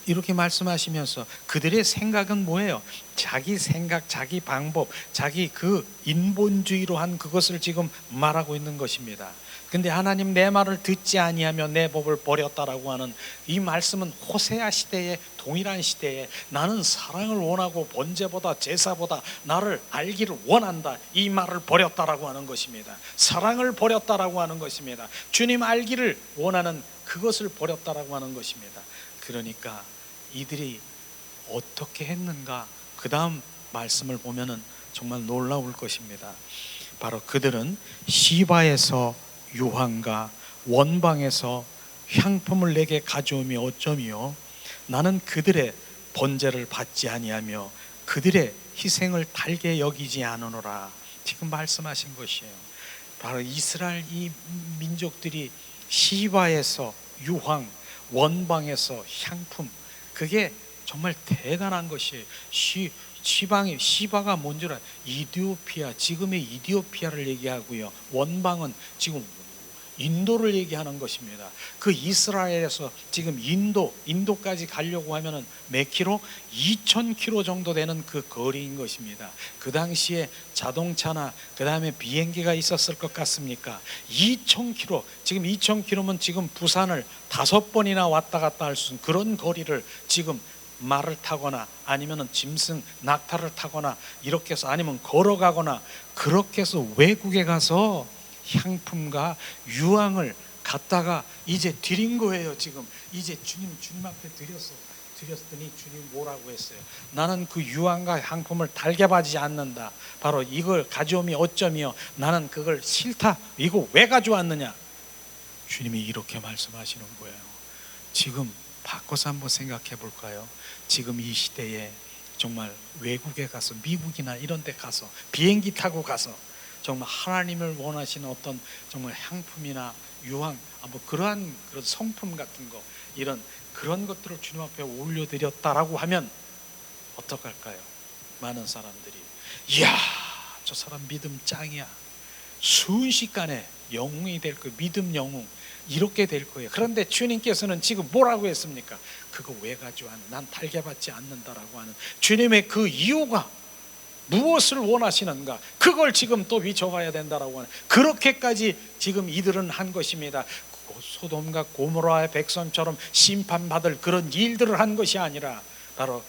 이렇게 말씀하시면서 그들의 생각은 뭐예요? 자기 생각, 자기 방법, 자기 그 인본주의로 한 그것을 지금 말하고 있는 것입니다. 근데 하나님 내 말을 듣지 아니하며 내 법을 버렸다라고 하는 이 말씀은 호세아 시대에, 동일한 시대에 나는 사랑을 원하고 번제보다 제사보다 나를 알기를 원한다, 이 말을 버렸다라고 하는 것입니다. 사랑을 버렸다라고 하는 것입니다. 주님 알기를 원하는 그것을 버렸다라고 하는 것입니다. 그러니까 이들이 어떻게 했는가, 그 다음 말씀을 보면은 정말 놀라울 것입니다. 바로 그들은 시바에서 유황과 원방에서 향품을 내게 가져오며 어쩌미요, 나는 그들의 번제를 받지 아니하며 그들의 희생을 달게 여기지 않으노라. 지금 말씀하신 것이에요. 바로 이스라엘 이 민족들이 시바에서 유황, 원방에서 향품, 그게 정말 대단한 것이에요. 시바가 뭔 줄 알아요? 이디오피아, 지금의 이디오피아를 얘기하고요. 원방은 지금 인도를 얘기하는 것입니다. 그 이스라엘에서 지금 인도까지 가려고 하면은 몇 킬로? 2,000km 정도 되는 그 거리인 것입니다. 그 당시에 자동차나 그 다음에 비행기가 있었을 것 같습니까? 2,000km, 지금 2,000km면 지금 부산을 5번이나 왔다 갔다 할 수 있는 그런 거리를 지금 말을 타거나 아니면은 짐승 낙타를 타거나 이렇게 해서, 아니면 걸어가거나 그렇게 해서 외국에 가서 향품과 유황을 갖다가 이제 드린 거예요. 지금 이제 주님 앞에 드렸더니 주님 뭐라고 했어요? 나는 그 유황과 향품을 달게 받지 않는다. 바로 이걸 가져오면 어쩌며 나는 그걸 싫다. 이거 왜 가져왔느냐? 주님이 이렇게 말씀하시는 거예요. 지금 바꿔서 한번 생각해 볼까요? 지금 이 시대에 정말 외국에 가서 미국이나 이런 데 가서 비행기 타고 가서 정말 하나님을 원하시는 어떤 정말 향품이나 유황, 뭐 그러한 그런 성품 같은 거, 이런 그런 것들을 주님 앞에 올려드렸다라고 하면 어떡할까요? 많은 사람들이 이야, 저 사람 믿음 짱이야, 순식간에 영웅이 될 거예요. 믿음 영웅 이렇게 될 거예요. 그런데 주님께서는 지금 뭐라고 했습니까? 그거 왜 가져왔는? 난 달게 받지 않는다라고 하는 주님의 그 이유가 무엇을 원하시는가? 그걸 지금 또 비춰가야 된다라고 하는, 그렇게까지 지금 이들은 한 것입니다. 소돔과 고모라의 백성처럼 심판받을 그런 일들을 한 것이 아니라 바로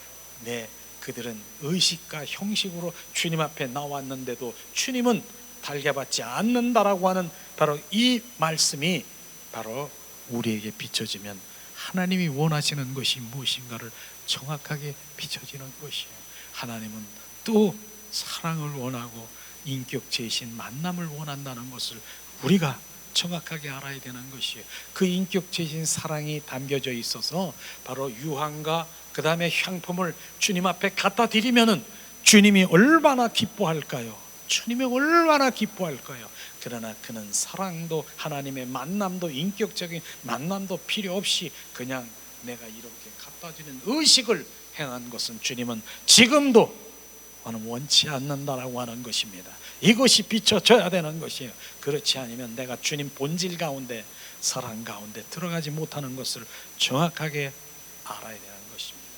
그들은 의식과 형식으로 주님 앞에 나왔는데도 주님은 달게 받지 않는다라고 하는 바로 이 말씀이 바로 우리에게 비춰지면 하나님이 원하시는 것이 무엇인가를 정확하게 비춰지는 것이에요. 하나님은 또 사랑을 원하고 인격체이신 만남을 원한다는 것을 우리가 정확하게 알아야 되는 것이에요. 그 인격체이신 사랑이 담겨져 있어서 바로 유황과 그 다음에 향품을 주님 앞에 갖다 드리면은 주님이 얼마나 기뻐할까요? 주님이 얼마나 기뻐할까요? 그러나 그는 사랑도 하나님의 만남도 인격적인 만남도 필요 없이 그냥 내가 이렇게 갖다 주는 의식을 행한 것은 주님은 지금도 원치 않는다라고 하는 것입니다. 이것이 비춰져야 되는 것이에요. 그렇지 않으면 내가 주님 본질 가운데, 사랑 가운데 들어가지 못하는 것을 정확하게 알아야 되는 것입니다.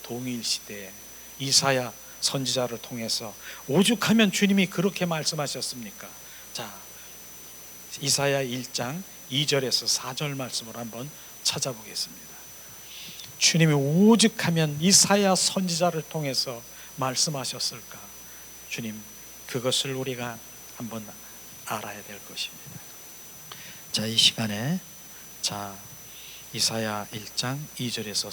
동일 시대에 이사야 선지자를 통해서 오죽하면 주님이 그렇게 말씀하셨습니까? 자, 이사야 1장 2절에서 4절 말씀을 한번 찾아보겠습니다. 주님이 오죽하면 이사야 선지자를 통해서 말씀하셨을까? 주님, 그것을 우리가 한번 알아야 될 것입니다. 자, 이 시간에 이사야 1장 2절에서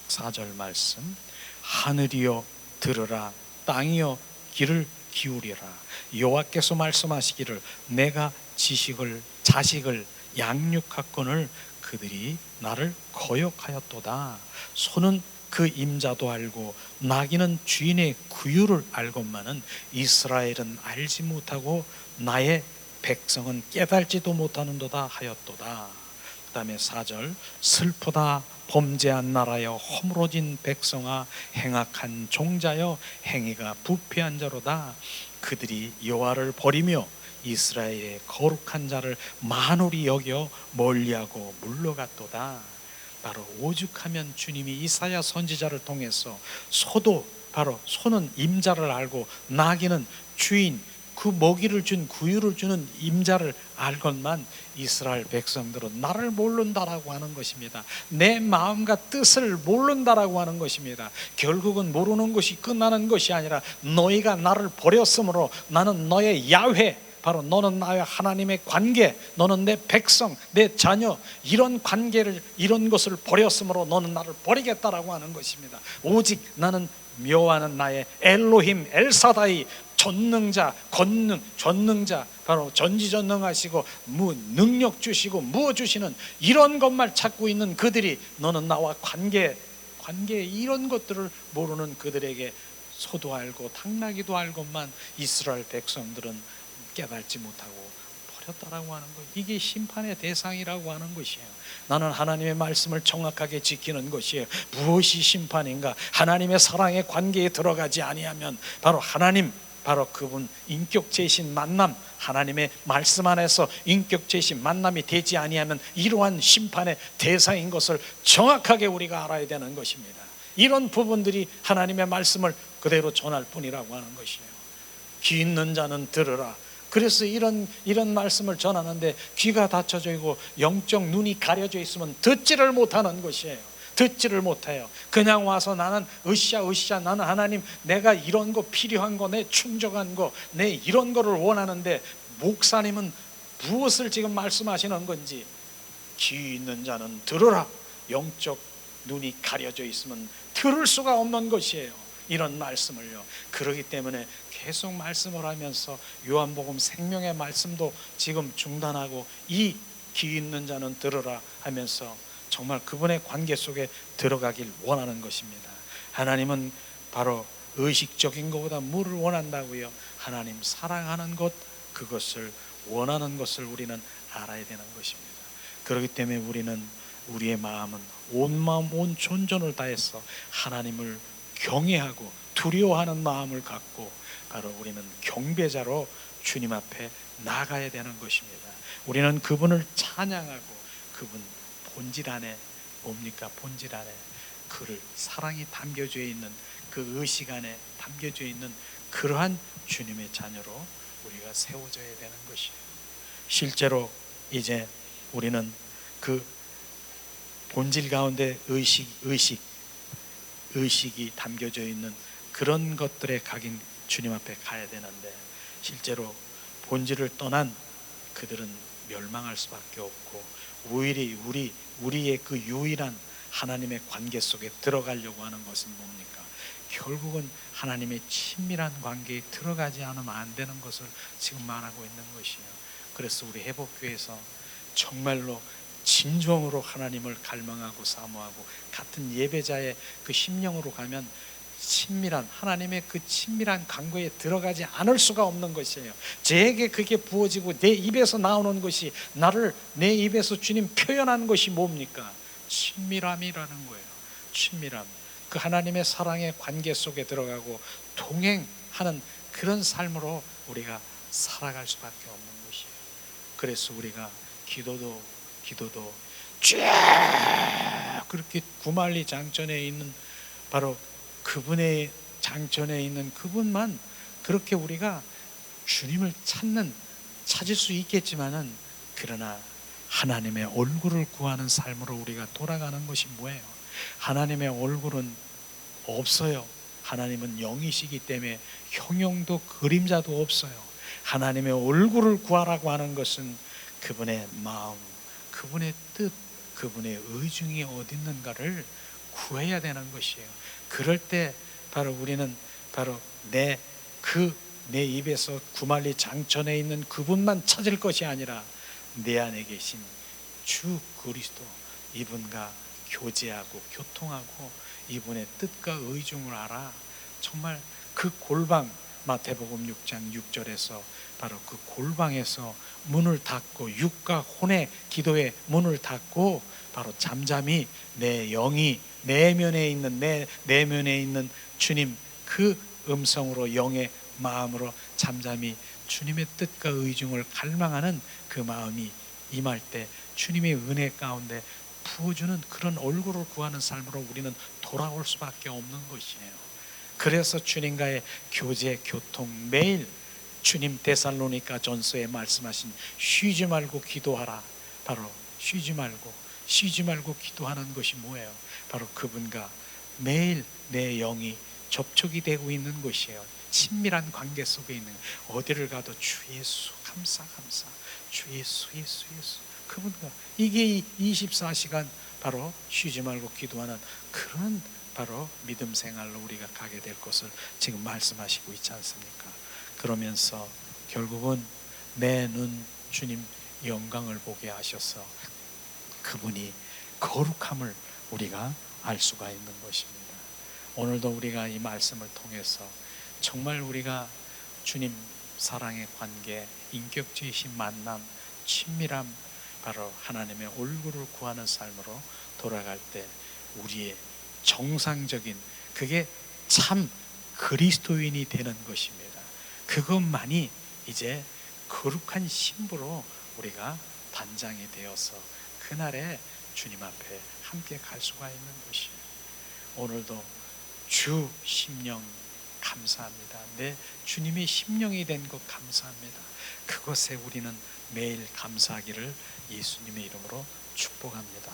4절 말씀. 하늘이여 들으라, 땅이여 귀를 기울이라. 여호와께서 말씀하시기를 내가 자식을 양육하거늘 그들이 나를 거역하였도다. 소는 그 임자도 알고 나귀는 주인의 구유를 알건만은 이스라엘은 알지 못하고 나의 백성은 깨달지도 못하는도다 하였도다. 그 다음에 4절. 슬프다 범죄한 나라여, 허물어진 백성아, 행악한 종자여, 행위가 부패한 자로다. 그들이 여호와를 버리며 이스라엘의 거룩한 자를 만홀히 여겨 멀리하고 물러갔도다. 바로 오죽하면 주님이 이사야 선지자를 통해서 소는 임자를 알고 나귀는 주인, 그 먹이를 준 구유를 주는 임자를 알건만 이스라엘 백성들은 나를 모른다라고 하는 것입니다. 내 마음과 뜻을 모른다라고 하는 것입니다. 결국은 모르는 것이 끝나는 것이 아니라 너희가 나를 버렸으므로 나는 너의 야훼, 바로 너는 나와 하나님의 관계, 너는 내 백성, 내 자녀, 이런 관계를, 이런 것을 버렸으므로 너는 나를 버리겠다라고 하는 것입니다. 오직 나는 묘하는 나의 엘로힘, 엘사다이, 전능자, 전능자, 바로 전지전능하시고 능력 주시고 무엇 주시는 이런 것만 찾고 있는 그들이, 너는 나와 관계 이런 것들을 모르는 그들에게 소도 알고 당나귀도 알고만 이스라엘 백성들은 깨닫지 못하고 버렸다라고 하는 것. 이게 심판의 대상이라고 하는 것이에요. 나는 하나님의 말씀을 정확하게 지키는 것이에요. 무엇이 심판인가? 하나님의 사랑의 관계에 들어가지 아니하면 바로 그분 인격체이신 만남, 하나님의 말씀 안에서 인격체이신 만남이 되지 아니하면 이러한 심판의 대상인 것을 정확하게 우리가 알아야 되는 것입니다. 이런 부분들이 하나님의 말씀을 그대로 전할 뿐이라고 하는 것이에요. 귀 있는 자는 들으라. 그래서 이런 말씀을 전하는데 귀가 닫혀져 있고 영적 눈이 가려져 있으면 듣지를 못하는 것이에요. 듣지를 못해요. 그냥 와서 나는 으쌰 나는 하나님 내가 이런 거 필요한 거, 내 충족한 거, 내 이런 거를 원하는데 목사님은 무엇을 지금 말씀하시는 건지, 귀 있는 자는 들으라. 영적 눈이 가려져 있으면 들을 수가 없는 것이에요, 이런 말씀을요. 그렇기 때문에 계속 말씀을 하면서 요한복음 생명의 말씀도 지금 중단하고 이 귀 있는 자는 들으라 하면서 정말 그분의 관계 속에 들어가길 원하는 것입니다. 하나님은 바로 의식적인 것보다 뭐를 원한다고요? 하나님 사랑하는 것, 그것을 원하는 것을 우리는 알아야 되는 것입니다. 그렇기 때문에 우리는 우리의 마음은 온 마음 온 존전을 다해서 하나님을 경외하고 두려워하는 마음을 갖고 바로 우리는 경배자로 주님 앞에 나가야 되는 것입니다. 우리는 그분을 찬양하고 그분 본질 안에 뭡니까? 본질 안에 그를 사랑이 담겨져 있는 그 의식 안에 담겨져 있는 그러한 주님의 자녀로 우리가 세워져야 되는 것이에요. 실제로 이제 우리는 그 본질 가운데 의식이 담겨져 있는 그런 것들에 가긴 주님 앞에 가야 되는데, 실제로 본질을 떠난 그들은 멸망할 수밖에 없고, 오히려 우리의 그 유일한 하나님의 관계 속에 들어가려고 하는 것은 뭡니까? 결국은 하나님의 친밀한 관계에 들어가지 않으면 안 되는 것을 지금 말하고 있는 것이에요. 그래서 우리 회복교회에서 정말로 진정으로 하나님을 갈망하고 사모하고 같은 예배자의 그 심령으로 가면 친밀한 하나님의 그 친밀한 관계에 들어가지 않을 수가 없는 것이에요. 제게 그게 부어지고 내 입에서 나오는 것이, 나를 내 입에서 주님 표현한 것이 뭡니까? 친밀함이라는 거예요. 친밀함. 그 하나님의 사랑의 관계 속에 들어가고 동행하는 그런 삶으로 우리가 살아갈 수밖에 없는 것이에요. 그래서 우리가 기도도 쫙 그렇게 구말리 장전에 있는 바로 그분의 장전에 있는 그분만 그렇게 우리가 주님을 찾을 수 있겠지만은, 그러나 하나님의 얼굴을 구하는 삶으로 우리가 돌아가는 것이 뭐예요? 하나님의 얼굴은 없어요. 하나님은 영이시기 때문에 형용도 그림자도 없어요. 하나님의 얼굴을 구하라고 하는 것은 그분의 마음, 그분의 뜻, 그분의 의중이 어디 있는가를 구해야 되는 것이에요. 그럴 때 바로 우리는 바로 내 입에서 구말리 장천에 있는 그분만 찾을 것이 아니라 내 안에 계신 주 그리스도, 이분과 교제하고 교통하고 이분의 뜻과 의중을 알아. 정말 그 골방, 마태복음 6장 6절에서 바로 그 골방에서 문을 닫고 육과 혼의 기도의 문을 닫고 바로 잠잠히 내 영이 내면에 있는 주님 그 음성으로 영의 마음으로 잠잠히 주님의 뜻과 의중을 갈망하는 그 마음이 임할 때 주님의 은혜 가운데 부어주는 그런 얼굴을 구하는 삶으로 우리는 돌아올 수밖에 없는 것이에요. 그래서 주님과의 교제, 교통, 매일 주님 데살로니가 전서에 말씀하신 쉬지 말고 기도하라. 바로 쉬지 말고 기도하는 것이 뭐예요? 바로 그분과 매일 내 영이 접촉이 되고 있는 것이에요. 친밀한 관계 속에 있는, 어디를 가도 주 예수 감사 주 예수 그분과, 이게 24시간 바로 쉬지 말고 기도하는 그런 바로 믿음 생활로 우리가 가게 될 것을 지금 말씀하시고 있지 않습니까? 그러면서 결국은 내 눈 주님 영광을 보게 하셔서 그분이 거룩함을 우리가 알 수가 있는 것입니다. 오늘도 우리가 이 말씀을 통해서 정말 우리가 주님 사랑의 관계, 인격적이신 만남, 친밀함, 바로 하나님의 얼굴을 구하는 삶으로 돌아갈 때 우리의 정상적인, 그게 참 그리스도인이 되는 것입니다. 그것만이 이제 거룩한 신부로 우리가 단장이 되어서 그날에 주님 앞에 함께 갈 수가 있는 것이에요. 오늘도 주 심령 감사합니다. 내 주님이 심령이 된 것 감사합니다. 그것에 우리는 매일 감사하기를 예수님의 이름으로 축복합니다.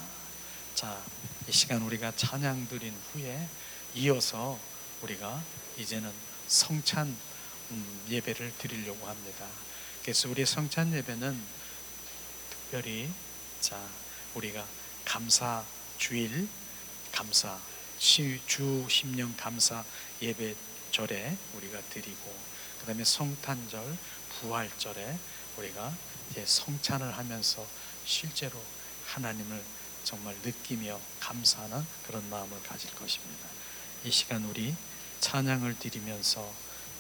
자, 이 시간 우리가 찬양 드린 후에 이어서 우리가 이제는 성찬 예배를 드리려고 합니다. 그래서 우리 성찬 예배는 특별히 자 우리가 감사 주일 감사 주 심령 감사 예배절에 우리가 드리고 그다음에 성탄절 부활절에 우리가 이제 성찬을 하면서 실제로 하나님을 정말 느끼며 감사하는 그런 마음을 가질 것입니다. 이 시간 우리 찬양을 드리면서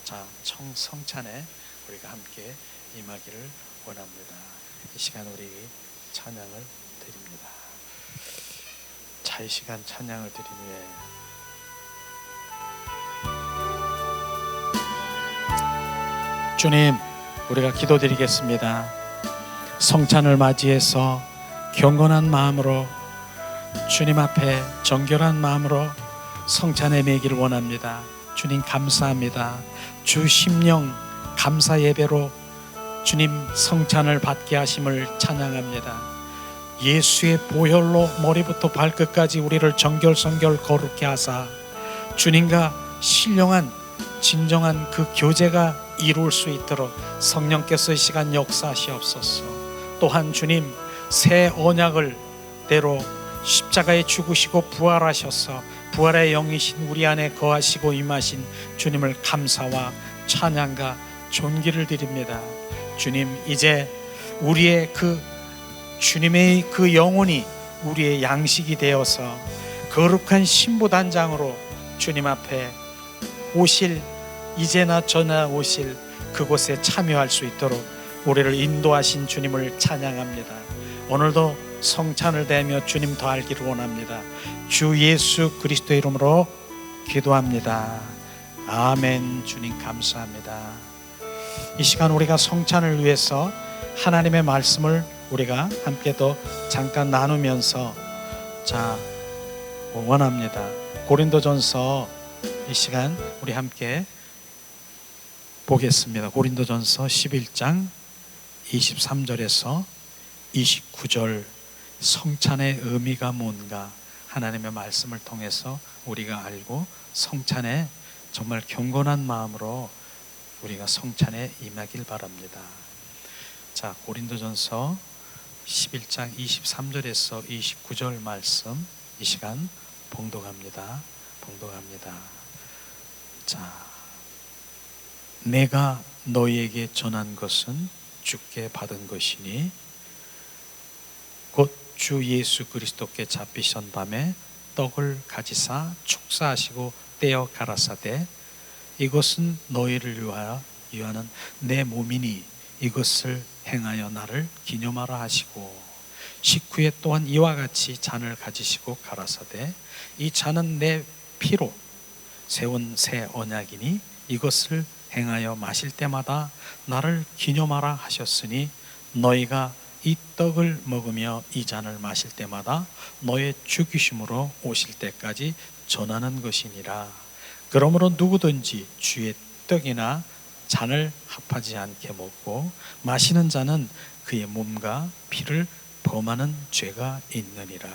자 성찬에 우리가 함께 임하기를 원합니다. 이 시간 우리 찬양을 드립니다. 자, 이 시간 찬양을 드린 후에 주님, 우리가 기도드리겠습니다. 성찬을 맞이해서 경건한 마음으로 주님 앞에 정결한 마음으로 성찬에 매기를 원합니다. 주님 감사합니다. 주 심령 감사 예배로 주님 성찬을 받게 하심을 찬양합니다. 예수의 보혈로 머리부터 발끝까지 우리를 정결성결 거룩케 하사 주님과 신령한 진정한 그 교제가 이룰 수 있도록 성령께서 이 시간 역사하시옵소서. 또한 주님 새 언약을 대로 십자가에 죽으시고 부활하셔서 부활의 영이신 우리 안에 거하시고 임하신 주님을 감사와 찬양과 존귀를 드립니다. 주님, 이제 우리의 그 주님의 그 영혼이 우리의 양식이 되어서 거룩한 신부단장으로 주님 앞에 오실 이제나 저나 오실 그곳에 참여할 수 있도록 우리를 인도하신 주님을 찬양합니다. 오늘도 성찬을 대하며 주님 더 알기를 원합니다. 주 예수 그리스도의 이름으로 기도합니다. 아멘. 주님 감사합니다. 이 시간 우리가 성찬을 위해서 하나님의 말씀을 우리가 함께 또 잠깐 나누면서 자 원합니다. 고린도전서 이 시간 우리 함께 보겠습니다. 고린도전서 11장 23절에서 29절 성찬의 의미가 뭔가 하나님의 말씀을 통해서 우리가 알고 성찬에 정말 경건한 마음으로 우리가 성찬에 임하길 바랍니다. 자, 고린도전서 11장 23절에서 29절 말씀 이 시간 봉독합니다. 자, 내가 너희에게 전한 것은 주께 받은 것이니 곧 주 예수 그리스도께 잡히신 밤에 떡을 가지사 축사하시고 떼어 가라사대 이것은 너희를 위하는 내 몸이니 이것을 행하여 나를 기념하라 하시고 식후에 또한 이와 같이 잔을 가지시고 가라사대 이 잔은 내 피로 세운 새 언약이니 이것을 행하여 마실 때마다 나를 기념하라 하셨으니 너희가 이 떡을 먹으며 이 잔을 마실 때마다 너의 죽으심으로 오실 때까지 전하는 것이니라. 그러므로 누구든지 주의 떡이나 잔을 합하지 않게 먹고 마시는 자는 그의 몸과 피를 범하는 죄가 있느니라.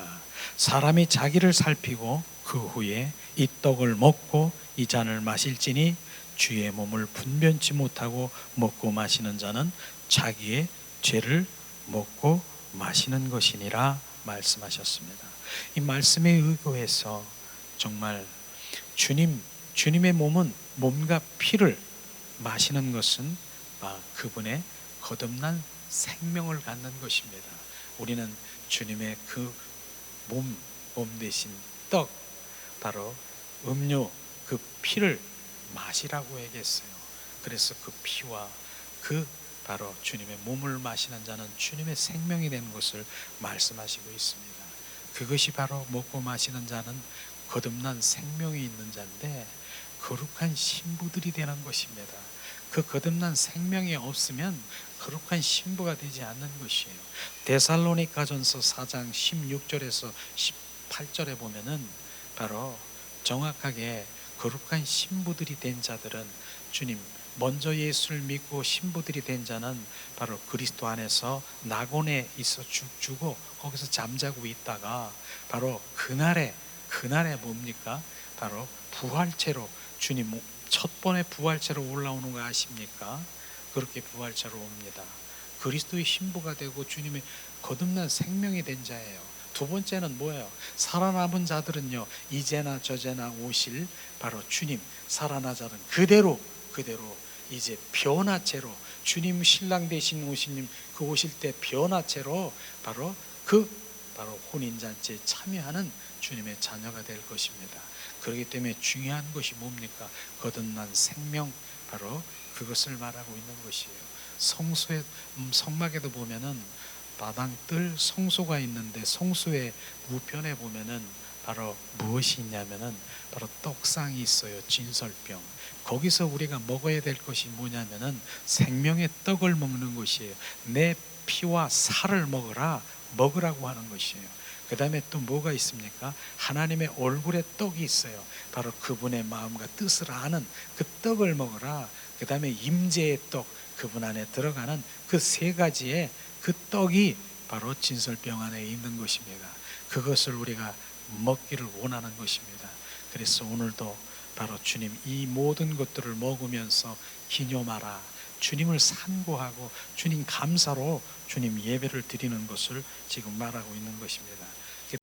사람이 자기를 살피고 그 후에 이 떡을 먹고 이 잔을 마실지니 주의 몸을 분변치 못하고 먹고 마시는 자는 자기의 죄를 먹고 마시는 것이니라 말씀하셨습니다. 이 말씀에 의거해서 정말 주님의 몸과 피를 마시는 것은 그분의 거듭난 생명을 갖는 것입니다. 우리는 주님의 그 몸 대신 떡 바로 음료 그 피를 마시라고 얘기했어요. 그래서 그 피와 그 바로 주님의 몸을 마시는 자는 주님의 생명이 되는 것을 말씀하시고 있습니다. 그것이 바로 먹고 마시는 자는 거듭난 생명이 있는 자인데 거룩한 신부들이 되는 것입니다. 그 거듭난 생명이 없으면 거룩한 신부가 되지 않는 것이에요. 데살로니가전서 4장 16절에서 18절에 보면은 바로 정확하게 거룩한 신부들이 된 자들은 주님 먼저 예수를 믿고 신부들이 된 자는 바로 그리스도 안에서 낙원에 있어 죽고 거기서 잠자고 있다가 바로 그날에 뭡니까? 바로 부활체로 주님 첫 번에 부활체로 올라오는 거 아십니까? 그렇게 부활체로 옵니다. 그리스도의 신부가 되고 주님의 거듭난 생명이 된 자예요. 두 번째는 뭐예요? 살아남은 자들은요, 이제나 저제나 오실 바로 주님, 살아난 자는 그대로 이제 변화체로, 주님 신랑 되신 오시님 그 오실 때 변화체로 바로 혼인잔치에 참여하는 주님의 자녀가 될 것입니다. 그렇기 때문에 중요한 것이 뭡니까? 거듭난 생명, 바로 그것을 말하고 있는 것이에요. 성소의 성막에도 보면은 마당뜰 성소가 있는데 성소의 우편에 보면은 바로 무엇이 있냐면은 바로 떡상이 있어요. 진설병. 거기서 우리가 먹어야 될 것이 뭐냐면은 생명의 떡을 먹는 것이에요. 내 피와 살을 먹으라고 하는 것이에요. 그 다음에 또 뭐가 있습니까? 하나님의 얼굴에 떡이 있어요. 바로 그분의 마음과 뜻을 아는 그 떡을 먹으라. 그 다음에 임재의 떡, 그분 안에 들어가는 그 세 가지의 그 떡이 바로 진설병 안에 있는 것입니다. 그것을 우리가 먹기를 원하는 것입니다. 그래서 오늘도 바로 주님 이 모든 것들을 먹으면서 기념하라. 주님을 산구하고 주님 감사로 주님 예배를 드리는 것을 지금 말하고 있는 것입니다.